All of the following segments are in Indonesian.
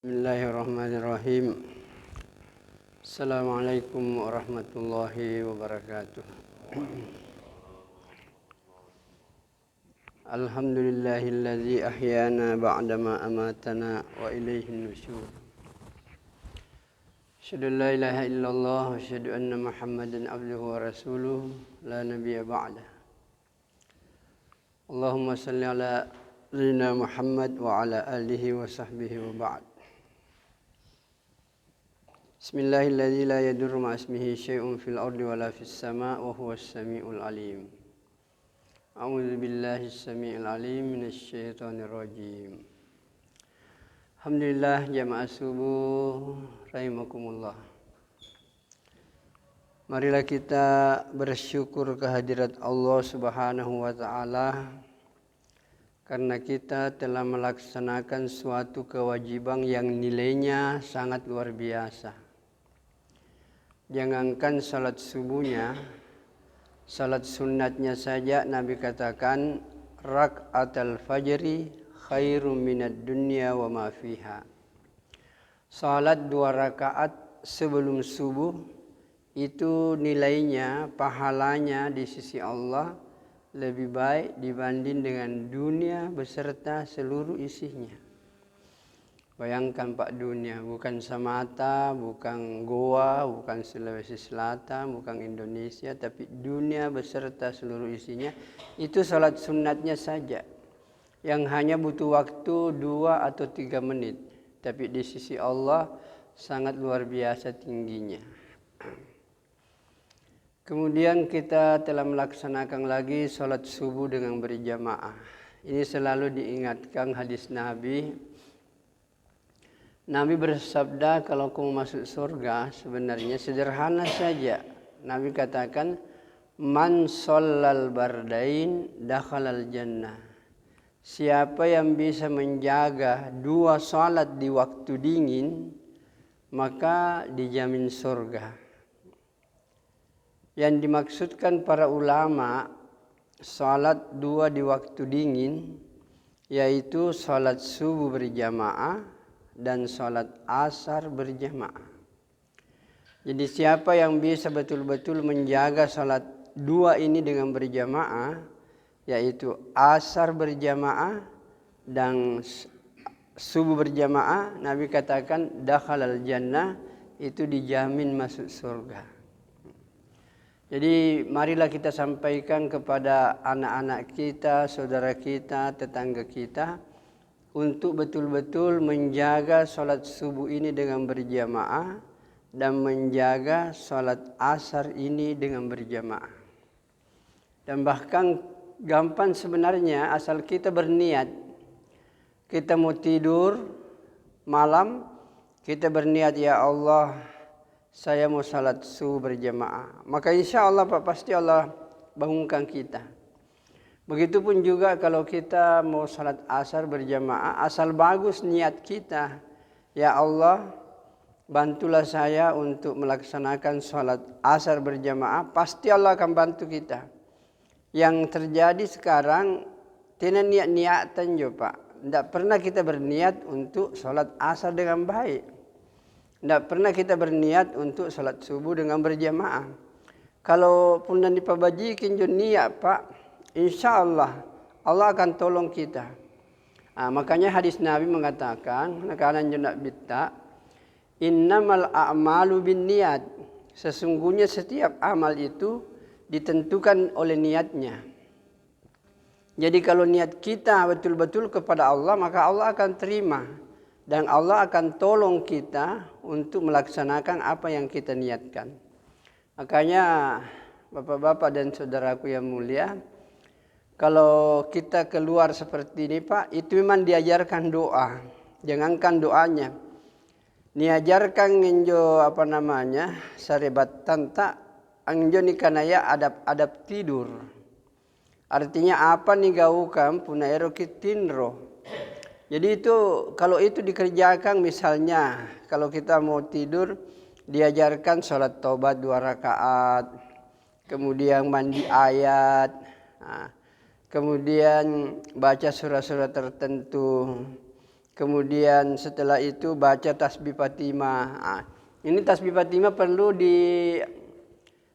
Bismillahirrahmanirrahim. Assalamualaikum warahmatullahi wabarakatuh. Alhamdulillahilladzi ahyana ba'dama amatana wa ilaihin nusyur. Asyhadu an la ilaha illallah wa asyhadu anna Muhammadan abduhu wa rasuluh la nabiyya ba'dah. Allahumma salli ala sayyidina Muhammad wa ala alihi wa sahbihi wa ba'd. Bismillahilladzi la yadurru ma'asmihi syai'un fil ardi wala fis sama' wa huwas samiul alim. A'udzu billahi samiil alim minasy syaithanir rajim. Alhamdulillah jamaah subuh rahimakumullah. Marilah kita bersyukur kehadirat Allah Subhanahu wa taala karena kita telah melaksanakan suatu kewajiban yang nilainya sangat luar biasa. Jangankan salat subuhnya, salat sunnatnya saja Nabi katakan rak'atal fajri khairum minad dunya wa ma fiha. Salat 2 rakaat sebelum subuh itu nilainya, pahalanya di sisi Allah lebih baik dibanding dengan dunia beserta seluruh isinya. Bayangkan Pak, dunia bukan Samata, bukan Goa, bukan Sulawesi Selatan, bukan Indonesia, tapi dunia beserta seluruh isinya. Itu salat sunnatnya saja yang hanya butuh waktu 2 atau 3 menit. Tapi di sisi Allah sangat luar biasa tingginya. Kemudian kita telah melaksanakan lagi salat subuh dengan berjamaah. Ini selalu diingatkan hadis Nabi. Nabi bersabda kalau kamu masuk surga sebenarnya sederhana saja. Nabi katakan man shallal bardain dakhalal jannah. Siapa yang bisa menjaga 2 salat di waktu dingin maka dijamin surga. Yang dimaksudkan para ulama salat 2 di waktu dingin yaitu salat subuh berjamaah dan salat asar berjamaah. Jadi siapa yang bisa betul-betul menjaga salat 2 ini dengan berjamaah, yaitu asar berjamaah dan subuh berjamaah, Nabi katakan dakhalal jannah, itu dijamin masuk surga. Jadi marilah kita sampaikan kepada anak-anak kita, saudara kita, tetangga kita untuk betul-betul menjaga salat subuh ini dengan berjamaah dan menjaga salat asar ini dengan berjamaah. Dan bahkan gampang sebenarnya asal kita berniat. Kita mau tidur malam, kita berniat ya Allah, saya mau salat subuh berjamaah. Maka insya Allah Pak, pasti Allah bangunkan kita. Begitupun juga kalau kita mau salat asar berjamaah, asal bagus niat kita. Ya Allah, bantulah saya untuk melaksanakan salat asar berjamaah, pasti Allah akan bantu kita. Yang terjadi sekarang, tidak niat-niatan jo Pak. Tidak pernah kita berniat untuk salat asar dengan baik. Tidak pernah kita berniat untuk salat subuh dengan berjamaah. Kalau pun dipabajikin jo niat Pak, insya Allah akan tolong kita. Makanya hadis Nabi mengatakan, nakanan jenak bitta, innamal a'malu bin niat. Sesungguhnya setiap amal itu ditentukan oleh niatnya. Jadi kalau niat kita betul-betul kepada Allah, maka Allah akan terima. Dan Allah akan tolong kita untuk melaksanakan apa yang kita niatkan. Makanya bapak-bapak dan saudaraku yang mulia, kalau kita keluar seperti ini Pak, itu memang diajarkan doa. Jangankan doanya. Diajarkan ngenjo sarebat tanta angjo ni kanaya adab tidur. Artinya apa nih gaukan punaero kitinro. Jadi itu kalau itu dikerjakan misalnya kalau kita mau tidur diajarkan sholat taubat 2 rakaat, kemudian mandi ayat, kemudian baca surah-surah tertentu, Kemudian setelah itu baca tasbih Fatimah. Nah, ini tasbih Fatimah perlu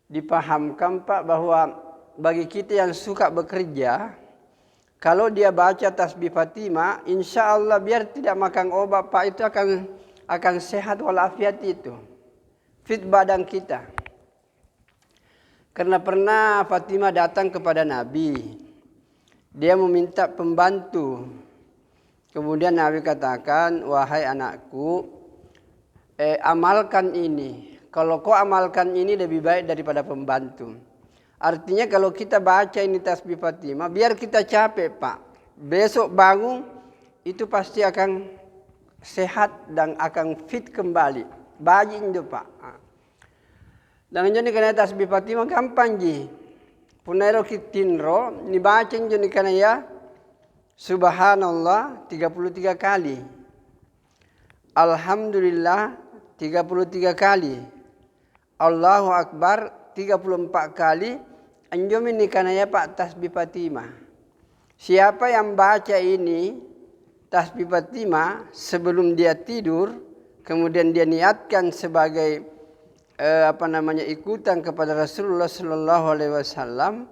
dipahamkan Pak, bahwa bagi kita yang suka bekerja, kalau dia baca tasbih Fatimah, insya Allah biar tidak makan obat Pak, itu akan sehat walafiat itu. Fit badan kita. Karena pernah Fatimah datang kepada Nabi. Dia meminta pembantu. Kemudian Nabi katakan, wahai anakku, amalkan ini. Kalau kau amalkan ini lebih baik daripada pembantu. Artinya kalau kita baca ini tasbih Fatimah, biar kita capek Pak. Besok bangun itu pasti akan sehat dan akan fit kembali. Baji itu Pak. Dan jadi karena tasbih Fatimah gampang ji. Punairo kitinro, dibaca jadi karena ya Subhanallah 33 kali. Alhamdulillah 33 kali. Allahu Akbar 34 kali. Anjum ini karena ya Pak tasbih Fatimah. Siapa yang baca ini tasbih Fatimah sebelum dia tidur, kemudian dia niatkan sebagai ikutan kepada Rasulullah Sallallahu Alaihi Wasallam,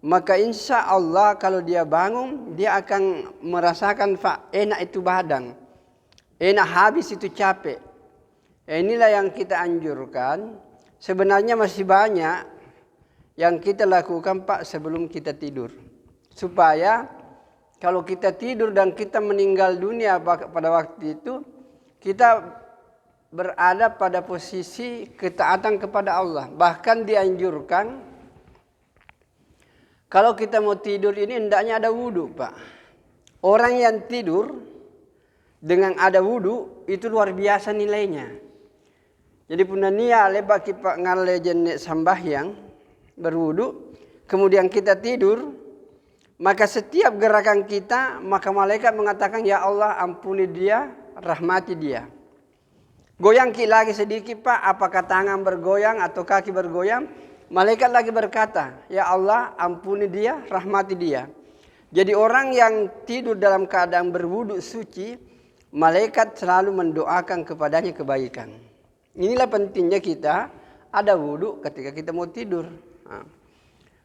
maka insya Allah kalau dia bangun dia akan merasakan Pak enak itu badan, enak habis itu capek. Inilah yang kita anjurkan. Sebenarnya masih banyak yang kita lakukan Pak sebelum kita tidur. Supaya kalau kita tidur dan kita meninggal dunia pada waktu itu, kita berada pada posisi ketaatan kepada Allah. Bahkan dianjurkan, kalau kita mau tidur ini hendaknya ada wudhu Pak. Orang yang tidur dengan ada wudhu itu luar biasa nilainya. Jadi punya niat lebar kita ngale jenis sambahyang berwudu, kemudian kita tidur, maka setiap gerakan kita, maka malaikat mengatakan ya Allah ampuni dia, rahmati dia. Goyang lagi sedikit Pak, apakah tangan bergoyang atau kaki bergoyang, malaikat lagi berkata ya Allah ampuni dia, rahmati dia. Jadi orang yang tidur dalam keadaan berwudu suci, malaikat selalu mendoakan kepadanya kebaikan. Inilah pentingnya kita ada wudhu ketika kita mau tidur. Nah,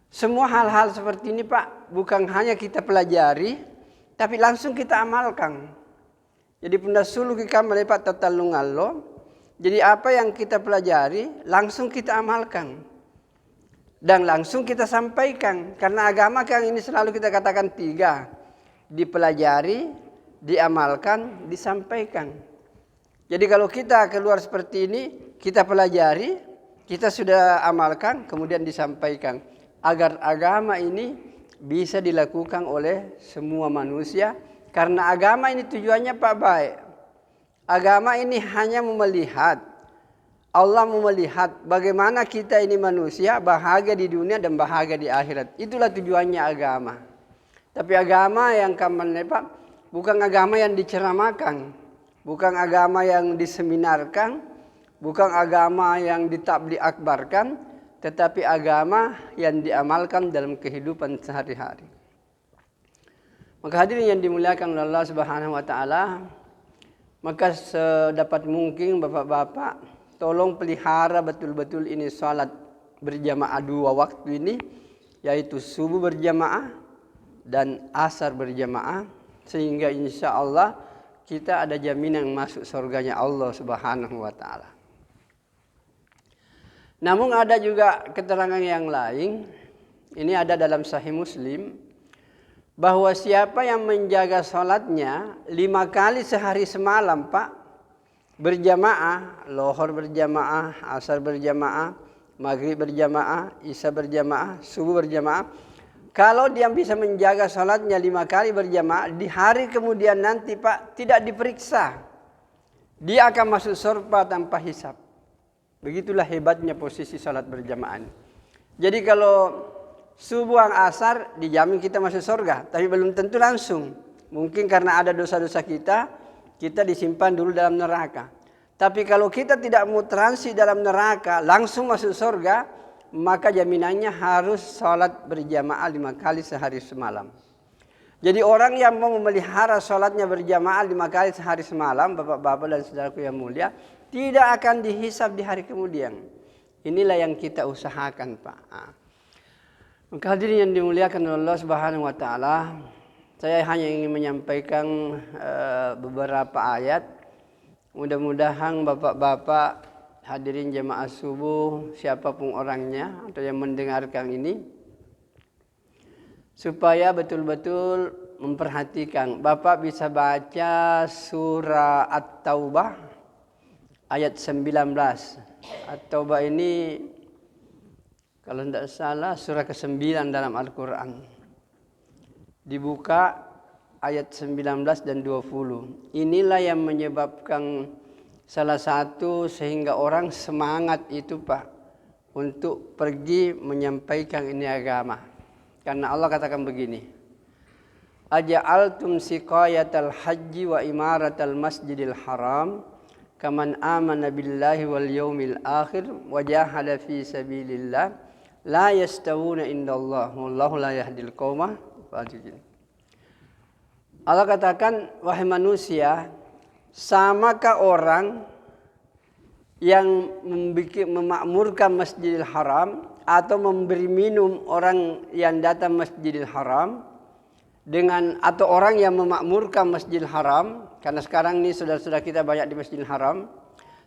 semua hal-hal seperti ini Pak bukan hanya kita pelajari, tapi langsung kita amalkan. Jadi punda sulu kita melepat tatalungallo. Jadi apa yang kita pelajari langsung kita amalkan dan langsung kita sampaikan. Karena agama kan ini selalu kita katakan 3: dipelajari, diamalkan, disampaikan. Jadi kalau kita keluar seperti ini, kita pelajari, kita sudah amalkan, kemudian disampaikan. Agar agama ini bisa dilakukan oleh semua manusia. Karena agama ini tujuannya Pak baik. Agama ini hanya melihat. Allah melihat bagaimana kita ini manusia bahagia di dunia dan bahagia di akhirat. Itulah tujuannya agama. Tapi agama yang kamu Pak bukan agama yang diceramahkan. Bukan agama yang diseminarkan, bukan agama yang ditabligh akbarkan, tetapi agama yang diamalkan dalam kehidupan sehari-hari. Maka hadirin yang dimuliakan oleh Allah Subhanahu wa taala, maka sedapat mungkin Bapak-bapak tolong pelihara betul-betul ini salat berjamaah 2 waktu ini, yaitu subuh berjamaah dan asar berjamaah, sehingga insya Allah kita ada jaminan masuk surganya Allah Subhanahu wa taala. Namun ada juga keterangan yang lain, ini ada dalam Sahih Muslim, bahwa siapa yang menjaga salatnya 5 kali sehari semalam Pak, berjamaah, lohor berjamaah, asar berjamaah, maghrib berjamaah, isya berjamaah, subuh berjamaah. Kalau dia bisa menjaga salatnya 5 kali berjamaah, di hari kemudian nanti Pak tidak diperiksa. Dia akan masuk surga tanpa hisab. Begitulah hebatnya posisi salat berjamaah. Jadi kalau subuh asar dijamin kita masuk surga, tapi belum tentu langsung. Mungkin karena ada dosa-dosa kita disimpan dulu dalam neraka. Tapi kalau kita tidak mau transit dalam neraka, langsung masuk surga, maka jaminannya harus salat berjamaah 5 kali sehari semalam. Jadi orang yang mau memelihara sholatnya berjamaah 5 kali sehari semalam, bapak-bapak dan saudaraku yang mulia, tidak akan dihisab di hari kemudian. Inilah yang kita usahakan, Pak. Maka hadirin yang dimuliakan oleh Allah Subhanahu wa taala, saya hanya ingin menyampaikan beberapa ayat. Mudah-mudahan bapak-bapak hadirin jemaah subuh, siapapun orangnya atau yang mendengarkan ini, supaya betul-betul memperhatikan. Bapak bisa baca surah At-Taubah ayat 19. At-Taubah ini kalau tidak salah surah ke-9 dalam Al-Quran. Dibuka ayat 19 dan 20. Inilah yang menyebabkan salah satu sehingga orang semangat itu, Pak, untuk pergi menyampaikan ini agama. Karena Allah katakan begini, aja'altum siqayatal haji wa imaratal masjidil haram kaman amana billahi wal yaumil akhir wa jahada fi sabilillah la yastawuna indallah wallahu la yahdil qaumah fasiqin. Allah katakan, wahai manusia, samakah orang yang memakmurkan Masjidil Haram atau memberi minum orang yang datang Masjidil Haram dengan atau orang yang memakmurkan Masjidil Haram, karena sekarang ini saudara-saudara kita banyak di Masjidil Haram,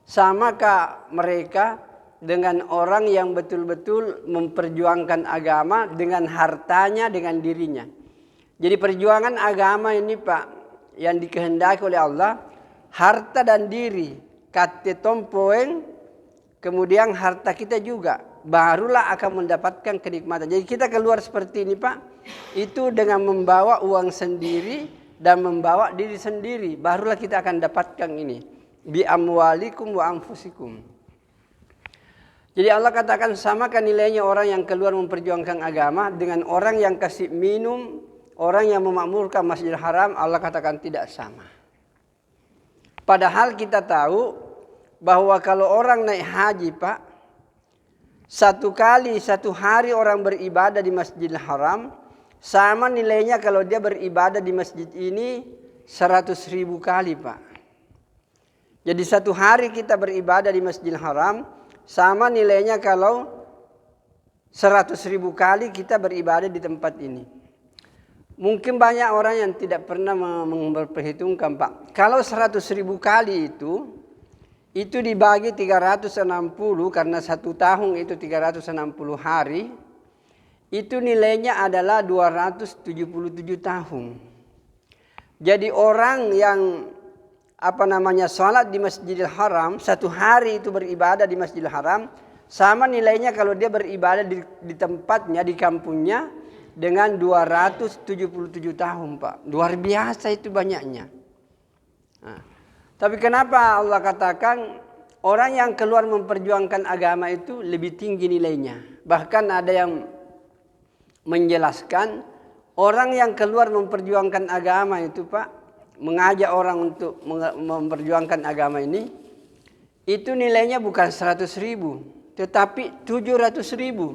samakah mereka dengan orang yang betul-betul memperjuangkan agama dengan hartanya, dengan dirinya. Jadi perjuangan agama ini, Pak, yang dikehendaki oleh Allah, harta dan diri, kate tompoeng, kemudian harta kita juga, barulah akan mendapatkan kenikmatan. Jadi kita keluar seperti ini, Pak, itu dengan membawa uang sendiri dan membawa diri sendiri, barulah kita akan dapatkan ini. Bi amwalikum wa anfusikum. Jadi Allah katakan, samakan nilainya orang yang keluar memperjuangkan agama dengan orang yang kasih minum, orang yang memakmurkan Masjidil Haram. Allah katakan tidak sama. Padahal kita tahu bahwa kalau orang naik haji, Pak, satu hari orang beribadah di Masjidil Haram, sama nilainya kalau dia beribadah di masjid ini 100.000 kali, Pak. Jadi satu hari kita beribadah di Masjidil Haram, sama nilainya kalau 100.000 kali kita beribadah di tempat ini. Mungkin banyak orang yang tidak pernah memperhitungkan, Pak. Kalau 100.000 kali itu dibagi 360, karena satu tahun itu 360 hari, itu nilainya adalah 277 tahun. Jadi orang yang sholat di Masjidil Haram, satu hari itu beribadah di Masjidil Haram, sama nilainya kalau dia beribadah di tempatnya, di kampungnya, dengan 277 tahun, Pak. Luar biasa itu banyaknya. Nah, tapi kenapa Allah katakan orang yang keluar memperjuangkan agama itu lebih tinggi nilainya? Bahkan ada yang menjelaskan orang yang keluar memperjuangkan agama itu, Pak, mengajak orang untuk memperjuangkan agama ini, itu nilainya bukan 100.000, tetapi 700.000.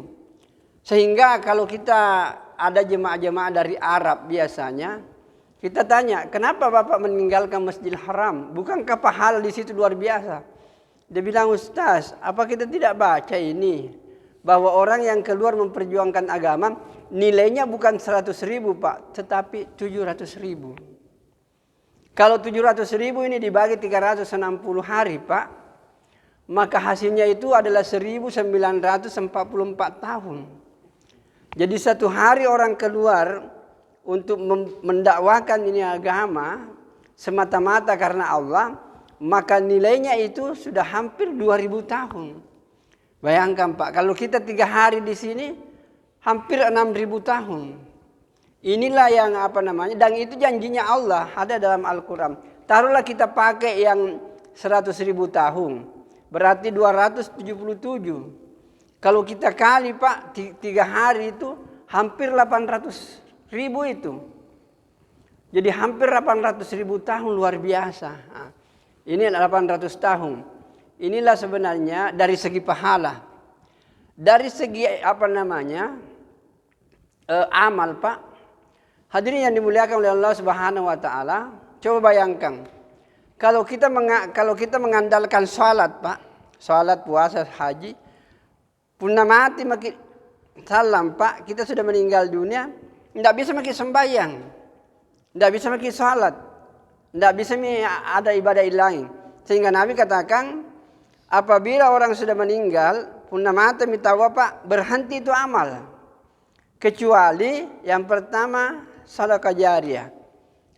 Sehingga kalau kita ada jemaah-jemaah dari Arab biasanya, kita tanya, kenapa Bapak meninggalkan Masjidil Haram? Bukankah pahala di situ luar biasa? Dia bilang, Ustaz, apa kita tidak baca ini? Bahwa orang yang keluar memperjuangkan agama, nilainya bukan 100.000, Pak, tetapi 700.000. Kalau 700.000 ini dibagi 360 hari, Pak, maka hasilnya itu adalah 1944 tahun. Jadi satu hari orang keluar untuk mendakwakan ini agama semata-mata karena Allah, maka nilainya itu sudah hampir 2000 tahun. Bayangkan, Pak, kalau kita 3 hari di sini hampir 6.000 tahun. Inilah yang dan itu janjinya Allah ada dalam Al-Quran. Taruhlah kita pakai yang 100.000 tahun, berarti 277. Kalau kita kali, Pak, 3 hari itu hampir 800.000 itu. Jadi hampir 800.000 tahun, luar biasa. Nah, ini 800 tahun. Inilah sebenarnya dari segi pahala. Dari segi amal, Pak, Hadirin yang dimuliakan oleh Allah Subhanahu wa taala, coba bayangkan kalau kita mengandalkan salat, Pak, salat, puasa, haji, punna mati makin salam, Pak, kita sudah meninggal dunia, tidak bisa makin sembahyang, tidak bisa makin salat, tidak bisa ada ibadah lain. Sehingga Nabi katakan, apabila orang sudah meninggal, punna mati mitawa, Pak, berhenti itu amal. Kecuali yang pertama sedekah jariyah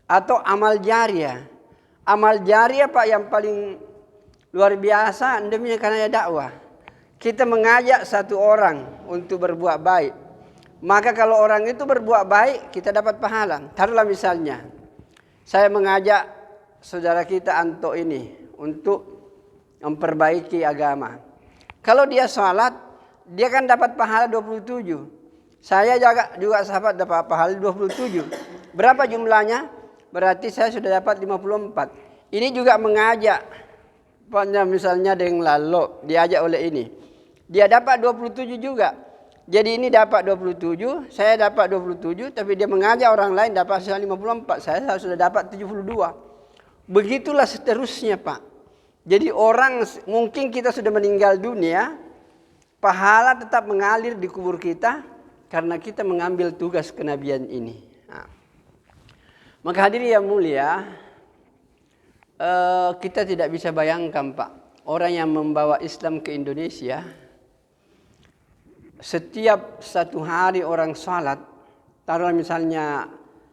atau amal jariyah. Amal jariyah, Pak, yang paling luar biasa demi karena dakwah. Kita mengajak satu orang untuk berbuat baik. Maka kalau orang itu berbuat baik, kita dapat pahala. Taruhlah misalnya, saya mengajak saudara kita Anto ini untuk memperbaiki agama. Kalau dia sholat, dia kan dapat pahala 27. Saya juga sahabat dapat pahala 27. Berapa jumlahnya? Berarti saya sudah dapat 54. Ini juga mengajak. Misalnya dengan lalu diajak oleh ini. Dia dapat 27 juga. Jadi ini dapat 27, saya dapat 27, tapi dia mengajak orang lain dapat 54. Saya sudah dapat 72. Begitulah seterusnya, Pak. Jadi orang, mungkin kita sudah meninggal dunia, pahala tetap mengalir di kubur kita karena kita mengambil tugas kenabian ini. Nah, maka hadirin yang mulia, kita tidak bisa bayangkan, Pak, orang yang membawa Islam ke Indonesia, setiap satu hari orang salat, taruh misalnya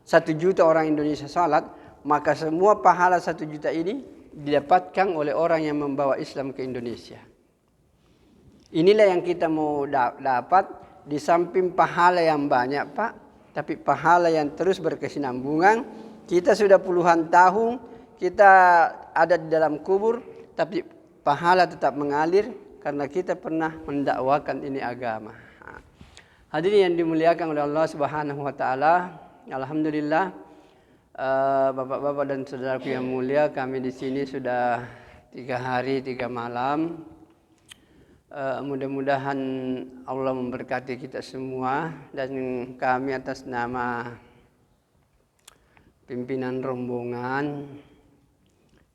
1 juta orang Indonesia salat, maka semua pahala 1 juta ini didapatkan oleh orang yang membawa Islam ke Indonesia. Inilah yang kita mau dapat, di samping pahala yang banyak, Pak, tapi pahala yang terus berkesinambungan. Kita sudah puluhan tahun kita ada di dalam kubur, tapi pahala tetap mengalir karena kita pernah mendakwakan ini agama. Hadirin yang dimuliakan oleh Allah Subhanahu wa taala, alhamdulillah, Bapak-bapak dan saudaraku yang mulia, kami di sini sudah 3 hari 3 malam. Mudah-mudahan Allah memberkati kita semua, dan kami atas nama pimpinan rombongan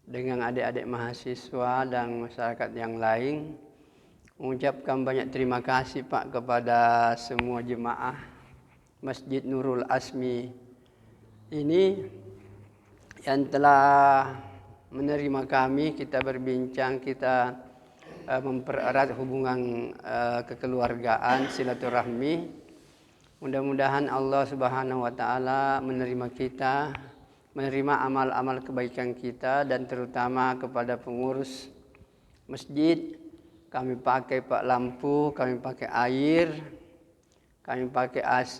dengan adik-adik mahasiswa dan masyarakat yang lain mengucapkan banyak terima kasih, Pak, kepada semua jemaah Masjid Nurul Asmi ini yang telah menerima kami. Kita berbincang, kita mempererat hubungan kekeluargaan, silaturahmi. Mudah-mudahan Allah Subhanahu wa taala menerima kita, menerima amal-amal kebaikan kita, dan terutama kepada pengurus masjid. Kami pakai, Pak, lampu, kami pakai air, kami pakai AC.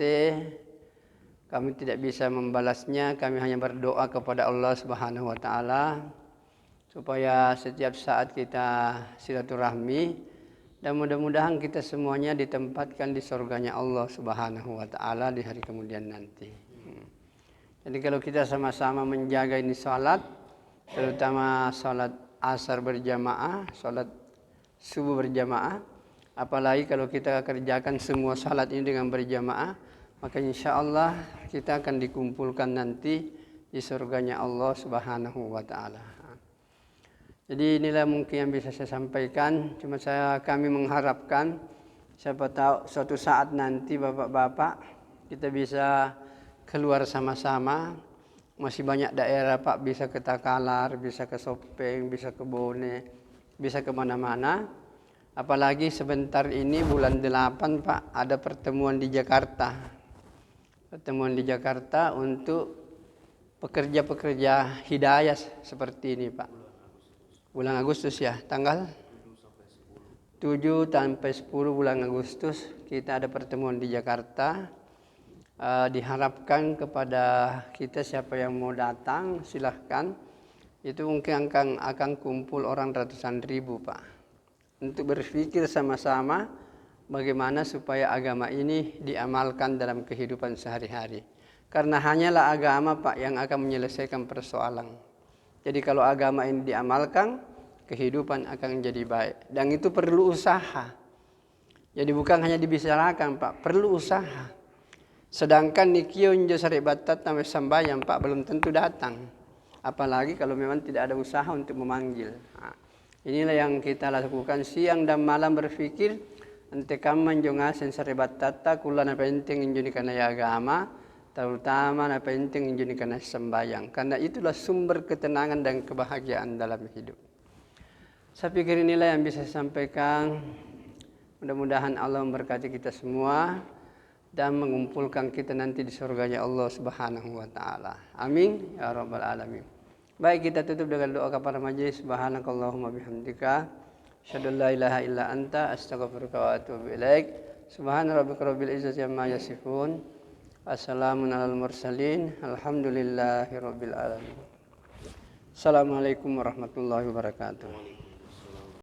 Kami tidak bisa membalasnya, kami hanya berdoa kepada Allah Subhanahu wa taala supaya setiap saat kita silaturahmi, dan mudah-mudahan kita semuanya ditempatkan di surganya Allah Subhanahu wa taala di hari kemudian nanti. Jadi kalau kita sama-sama menjaga ini salat, terutama salat asar berjamaah, salat subuh berjamaah, apalagi kalau kita kerjakan semua salat ini dengan berjamaah, maka insya Allah kita akan dikumpulkan nanti di surganya Allah Subhanahu wa taala. Jadi inilah mungkin yang bisa saya sampaikan. Cuma kami mengharapkan siapa tahu suatu saat nanti bapak-bapak kita bisa keluar sama-sama. Masih banyak daerah, Pak, bisa ke Takalar, bisa ke Sopeng, bisa ke Bone, bisa kemana-mana. Apalagi sebentar ini bulan 8, Pak, ada pertemuan di Jakarta. Pertemuan di Jakarta untuk pekerja-pekerja hidayah seperti ini, Pak. Bulan Agustus ya, tanggal 7 sampai 10 bulan Agustus kita ada pertemuan di Jakarta. Diharapkan kepada kita siapa yang mau datang silahkan. Itu mungkin akan kumpul orang ratusan ribu, Pak, untuk berpikir sama-sama bagaimana supaya agama ini diamalkan dalam kehidupan sehari-hari. Karena hanyalah agama, Pak, yang akan menyelesaikan persoalan. Jadi kalau agama ini diamalkan, kehidupan akan jadi baik. Dan itu perlu usaha. Jadi bukan hanya dibicarakan, Pak, perlu usaha. Sedangkan nikion jo saribatat sampai sembahyang Pak belum tentu datang. Apalagi kalau memang tidak ada usaha untuk memanggil. Nah, inilah yang kita lakukan siang dan malam berpikir ante kaman jo ngasen saribatata kula na penting injuni kana agama, terutama na penting injuni kana sembahyang. Karena itulah sumber ketenangan dan kebahagiaan dalam hidup. Saya pikir inilah yang bisa saya sampaikan. Mudah-mudahan Allah memberkati kita semua dan mengumpulkan kita nanti di surganya Allah Subhanahu wa taala. Amin ya rabbal alamin. Baik, kita tutup dengan doa kepada majelis. Subhanakallahumma bihamdika asyhadu an la ilaha illa anta astaghfiruka wa atubu ilaik. Subhana rabbika rabbil izzati amma yasifun. Wassalamun alal mursalin. Alhamdulillahi rabbil alamin. Assalamualaikum warahmatullahi wabarakatuh.